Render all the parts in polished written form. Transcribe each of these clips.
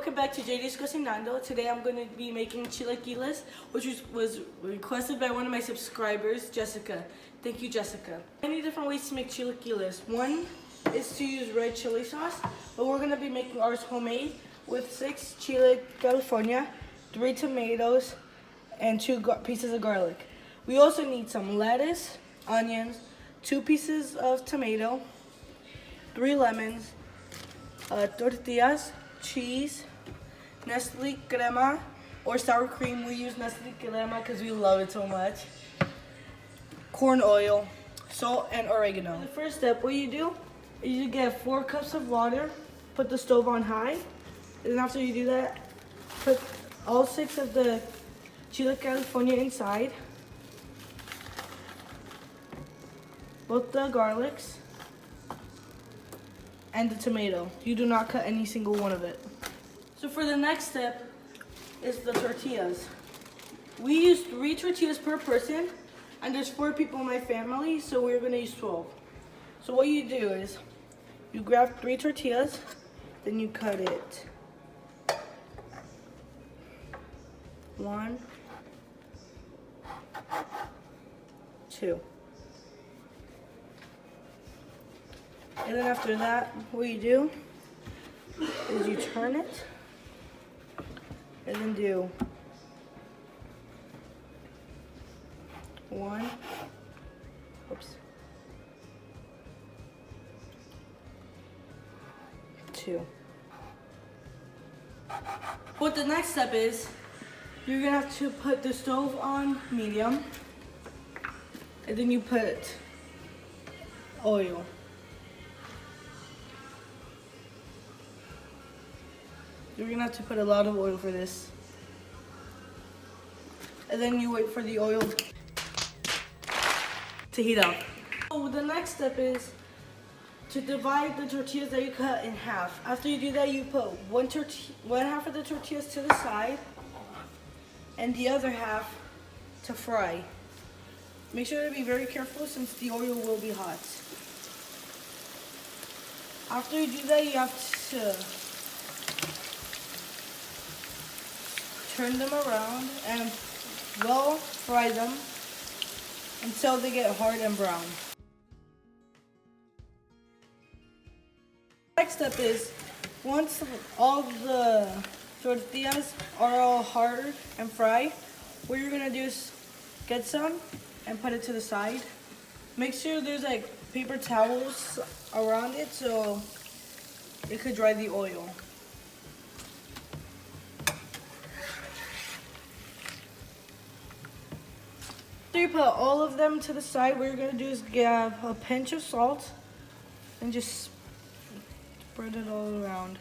welcome back to JD's Cocinando. Today I'm going to be making chilaquiles, which was requested by one of my subscribers, Jessica. Thank you, Jessica. Many different ways to make chilaquiles. One is to use red chili sauce, but we're going to be making ours homemade with 6 chile California, 3 tomatoes, and 2 pieces of garlic. We also need some lettuce, onions, 2 pieces of tomato, 3 lemons, tortillas, cheese, Nestle crema or sour cream. We use Nestle crema because we love it so much. Corn oil, salt, and oregano. The first step, what you do is you get 4 cups of water, put the stove on high, and after you do that, put all 6 of the Chile California inside, both the garlics, and the tomato. You do not cut any single one of it. So for the next step is the tortillas. We use 3 tortillas per person, and there's 4 people in my family, so we're gonna use 12. So what you do is, you grab 3 tortillas, then you cut it 1, 2. And then after that, what you do is you turn it and then do 1, oops, 2. What the next step is, you're gonna have to put the stove on medium, and then you put oil. You're gonna have to put a lot of oil for this. And then you wait for the oil to heat up. So the next step is to divide the tortillas that you cut in half. After you do that, you put one half of the tortillas to the side and the other half to fry. Make sure to be very careful since the oil will be hot. After you do that, you have to turn them around and well fry them until they get hard and brown. Next step is, once all the tortillas are all hard and fried, what you're gonna do is get some and put it to the side. Make sure there's like paper towels around it so it could dry the oil. After you put all of them to the side, what you're gonna do is get a pinch of salt and just spread it all around.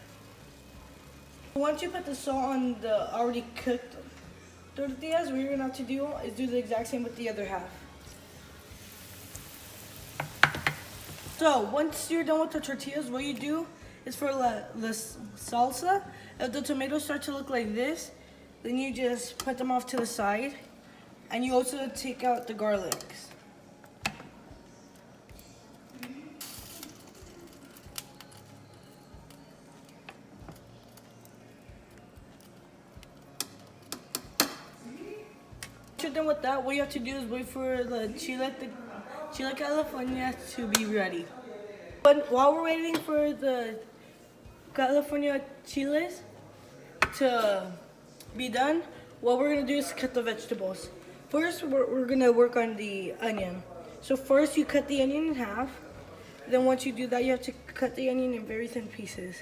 Once you put the salt on the already cooked tortillas, what you're gonna have to do is do the exact same with the other half. So once you're done with the tortillas, what you do is for the salsa, if the tomatoes start to look like this, then you just put them off to the side. And you also take out the garlics. Once you're done with that, what you have to do is wait for the Chile California to be ready. But while we're waiting for the California chiles to be done, what we're gonna do is cut the vegetables. First, we're gonna work on the onion. So first you cut the onion in half. Then once you do that, you have to cut the onion in very thin pieces.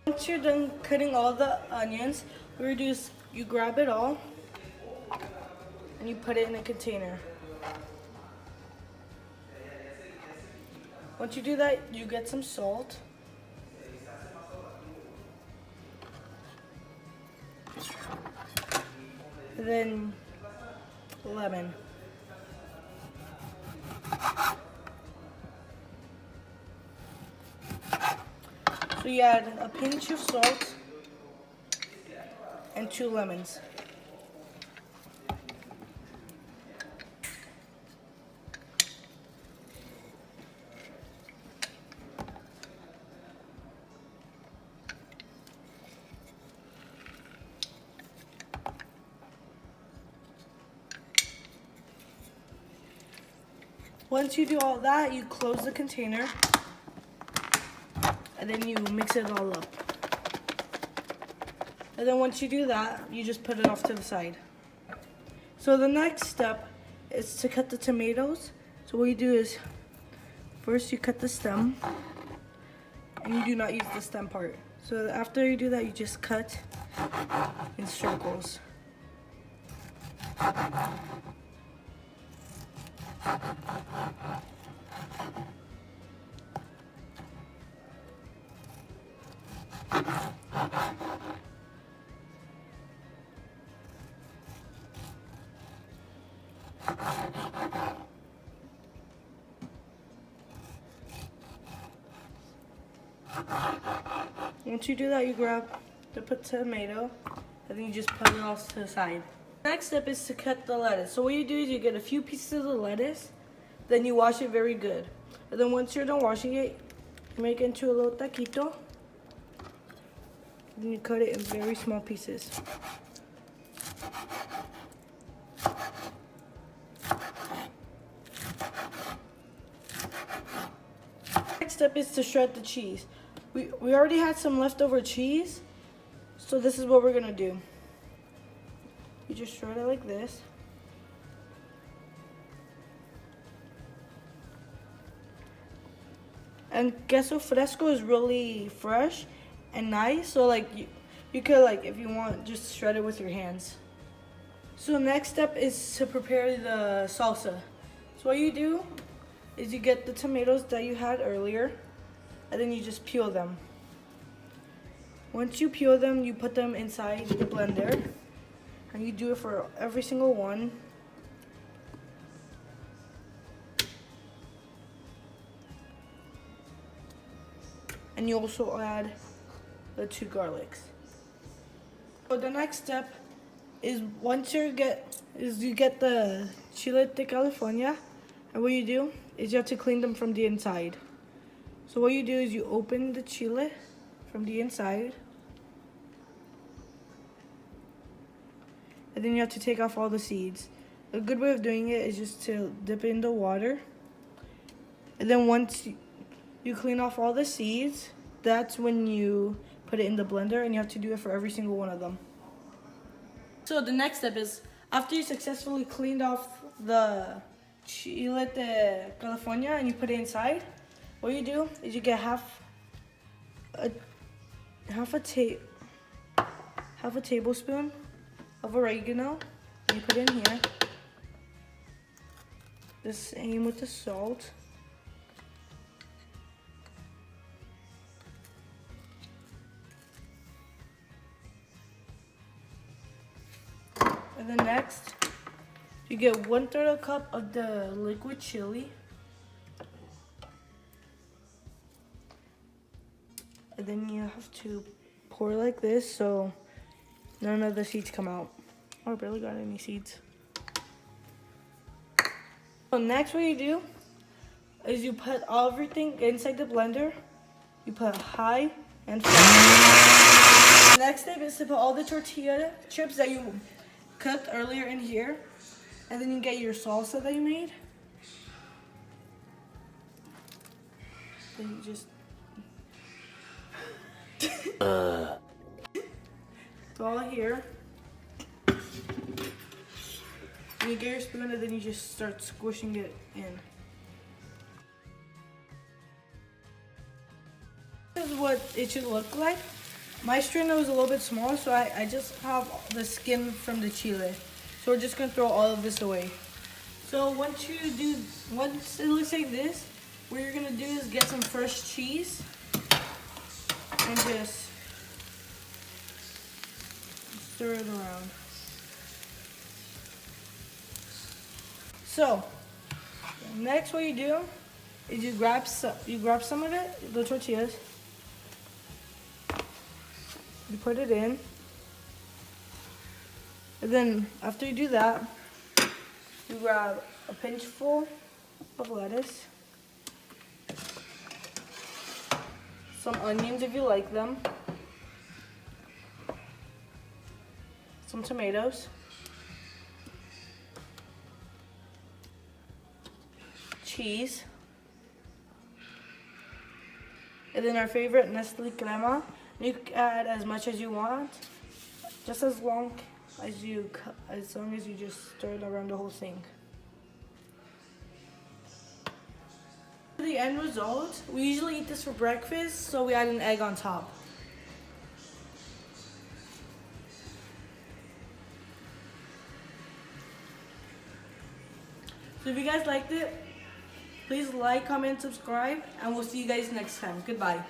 Once you're done cutting all the onions, what you do is you grab it all and you put it in a container. Once you do that, you get some salt. And then lemon. So you add a pinch of salt and 2 lemons. Once you do all that, you close the container and then you mix it all up. And then once you do that, you just put it off to the side. So the next step is to cut the tomatoes. So what you do is, first you cut the stem, and you do not use the stem part. So after you do that, you just cut in circles. Once you do that, you grab the tomato and then you just put it off to the side. Next step is to cut the lettuce. So what you do is you get a few pieces of the lettuce, then you wash it very good. And then once you're done washing it, you make it into a little taquito. Then you cut it in very small pieces. Next step is to shred the cheese. We already had some leftover cheese, so this is what we're gonna do. You just shred it like this. And queso fresco is really fresh and nice, so like you could, like, if you want, just shred it with your hands. So the next step is to prepare the salsa. So what you do is you get the tomatoes that you had earlier, and then you just peel them. Once you peel them, you put them inside the blender, and you do it for every single one. And you also add the 2 garlics. So the next step is you get the chile de California, and what you do is you have to clean them from the inside. So what you do is you open the chile from the inside, and then you have to take off all the seeds. A good way of doing it is just to dip it in the water, and then once you clean off all the seeds, that's when you put it in the blender, and you have to do it for every single one of them. So the next step is, after you successfully cleaned off the chile de California and you put it inside, what you do is you get half a tablespoon of oregano, and you put it in here. The same with the salt. And then next, you get 1/3 cup of the liquid chili. And then you have to pour like this so none of the seeds come out. Oh, I barely got any seeds. So next what you do is you put everything inside the blender. You put high and flat. The next step is to put all the tortilla chips that you cooked earlier in here, and then you get your salsa that you made. Then you just it's all here. And you get your spoon, and then you just start squishing it in. This is what it should look like. My strainer was a little bit small, so I just have the skin from the chile. So we're just gonna throw all of this away. So once it looks like this, what you're gonna do is get some fresh cheese and just stir it around. So next, what you do is you grab some of it, the tortillas. You put it in, And then after you do that, you grab a pinchful of lettuce, some onions if you like them, some tomatoes, cheese, and then our favorite Nestle crema. You can add as much as you want, just as long as you just stir it around the whole thing. For the end result, we usually eat this for breakfast, so we add an egg on top. So if you guys liked it, please like, comment, subscribe, and we'll see you guys next time. Goodbye.